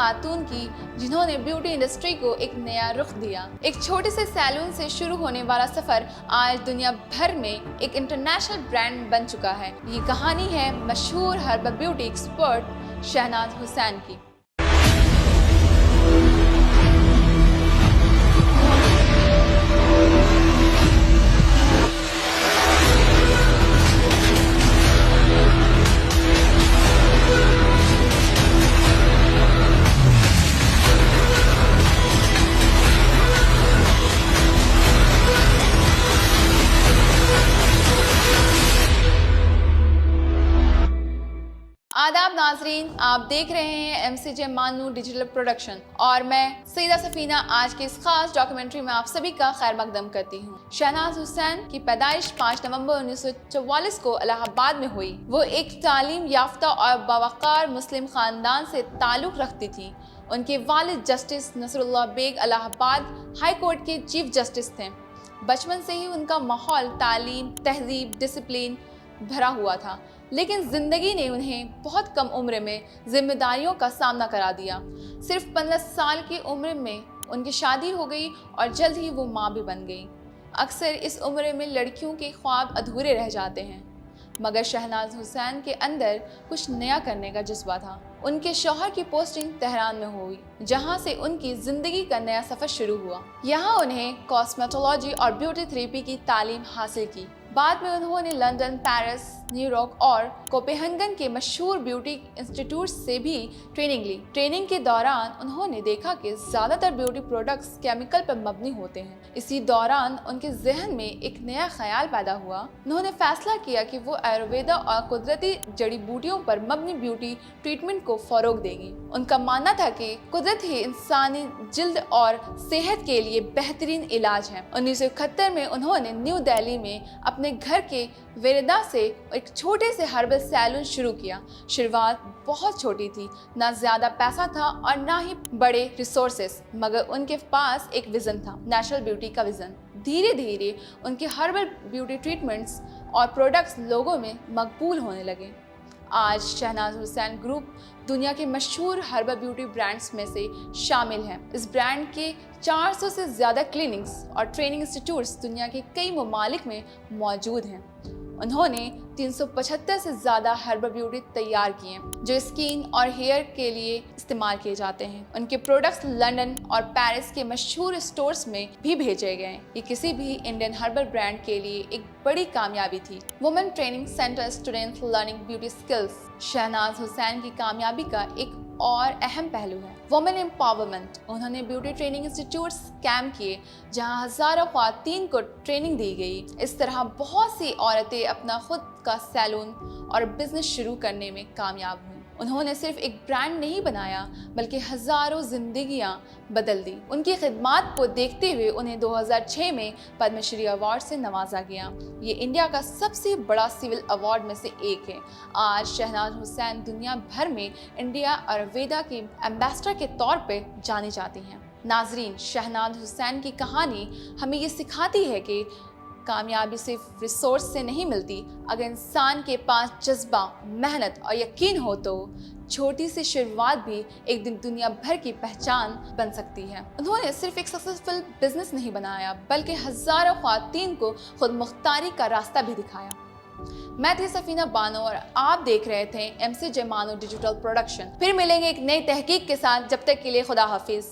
खातून की जिन्होंने beauty industry को एक नया रुख दिया। एक छोटे से सैलून से शुरू होने वाला सफर आज दुनिया भर में एक इंटरनेशनल ब्रांड बन चुका है। ये कहानी है मशहूर herbal beauty expert Shahnaz Hussain की। आदाब नाजरीन, आप देख रहे हैं MCJ मानू डिजिटल प्रोडक्शन और मैं सईदा सफीना आज के इस खास डॉक्यूमेंट्री में आप सभी का खैर मकदम करती हूँ। शहनाज हुसैन की पैदाइश 5 नवंबर 1944 को इलाहाबाद में हुई। वो एक तालीम याफ्ता और बावकार मुस्लिम खानदान से ताल्लुक़ रखती थी। उनके वालिद justice Nasrullah Beg Allahabad high court के चीफ जस्टिस थे। बचपन से ही उनका माहौल तालीम, तहजीब, डिसिप्लिन भरा हुआ था, लेकिन ज़िंदगी ने उन्हें बहुत कम उम्र में जिम्मेदारियों का सामना करा दिया। सिर्फ 15 साल की उम्र में उनकी शादी हो गई और जल्द ही वो माँ भी बन गई। अक्सर इस उम्र में लड़कियों के ख्वाब अधूरे रह जाते हैं, मगर शहनाज हुसैन के अंदर कुछ नया करने का जज्बा था। उनके शौहर की पोस्टिंग तेहरान में हुई, जहां से उनकी ज़िंदगी का नया सफ़र शुरू हुआ। यहाँ उन्हें कॉस्मेटोलॉजी और ब्यूटी थेरेपी की तालीम हासिल की। बाद में उन्होंने लंदन, पेरिस, न्यूयॉर्क और कोपेनहेगन के मशहूर ब्यूटी इंस्टीट्यूट से भी ट्रेनिंग ली। ट्रेनिंग के दौरान उन्होंने देखा कि ज़्यादातर ब्यूटी प्रोडक्ट्स केमिकल पर मबनी होते हैं। इसी दौरान उनके जहन में एक नया ख्याल पैदा हुआ। उन्होंने फैसला किया कि वो आयुर्वेदा और कुदरती जड़ी बूटियों पर मबनी ब्यूटी ट्रीटमेंट को फ़रोग देंगी। उनका मानना था कि कुदरत ही इंसानी जिल्द और सेहत के लिए बेहतरीन इलाज है। 1971 में उन्होंने न्यू दिल्ली में अपने घर के वेरेदा से एक छोटे से हर्बल सैलून शुरू किया। शुरुआत बहुत छोटी थी, ना ज़्यादा पैसा था और ना ही बड़े रिसोर्सेस, मगर उनके पास एक विज़न था, नेचुरल ब्यूटी का विज़न। धीरे धीरे उनके हर्बल ब्यूटी ट्रीटमेंट्स और प्रोडक्ट्स लोगों में मकबूल होने लगे। आज शहनाज हुसैन ग्रुप दुनिया के मशहूर हर्बल ब्यूटी ब्रांड्स में से शामिल है। इस ब्रांड के 400 से ज़्यादा क्लिनिक्स और ट्रेनिंग इंस्टीट्यूट्स दुनिया के कई ममालिक में मौजूद हैं। उन्होंने 375 से ज़्यादा हर्बल ब्यूटी तैयार किए हैं जो स्किन और हेयर के लिए इस्तेमाल किए जाते हैं। उनके प्रोडक्ट्स लंदन और पेरिस के मशहूर स्टोर्स में भी भेजे गए। ये किसी भी इंडियन हर्बल ब्रांड के लिए एक बड़ी कामयाबी थी। Women training centre students learning beauty skills Shahnaz Hussain की कामयाबी का एक और अहम पहलू है वुमेन एम्पावरमेंट। उन्होंने ब्यूटी ट्रेनिंग इंस्टीट्यूट्स कैंप किए जहां हज़ारों ख्वातीन को ट्रेनिंग दी गई। इस तरह बहुत सी औरतें अपना खुद का सैलून और बिजनेस शुरू करने में कामयाब हुई। उन्होंने सिर्फ एक ब्रांड नहीं बनाया, बल्कि हज़ारों जिंदगियां बदल दी। उनकी खिदमात को देखते हुए उन्हें 2006 में पद्मश्री अवार्ड से नवाजा गया। ये इंडिया का सबसे बड़ा सिविल अवार्ड में से एक है। आज शहनाज हुसैन दुनिया भर में इंडिया आयुर्वेदा की एम्बेसडर के तौर पर जानी जाती हैं। नाजरीन, शहनाज हुसैन की कहानी हमें ये सिखाती है कि कामयाबी सिर्फ रिसोर्स से नहीं मिलती। अगर इंसान के पास जज्बा, मेहनत और यकीन हो तो छोटी सी शुरुआत भी एक दिन दुनिया भर की पहचान बन सकती है। उन्होंने सिर्फ एक सक्सेसफुल बिजनेस नहीं बनाया, बल्कि हज़ारों ख्वातीन को खुद मुख्तारी का रास्ता भी दिखाया। मैं थी सफीना बानो और आप देख रहे थे MCJ मानू डिजिटल प्रोडक्शन। फिर मिलेंगे एक नई तहकीक के साथ। जब तक के लिए खुदा हाफिज।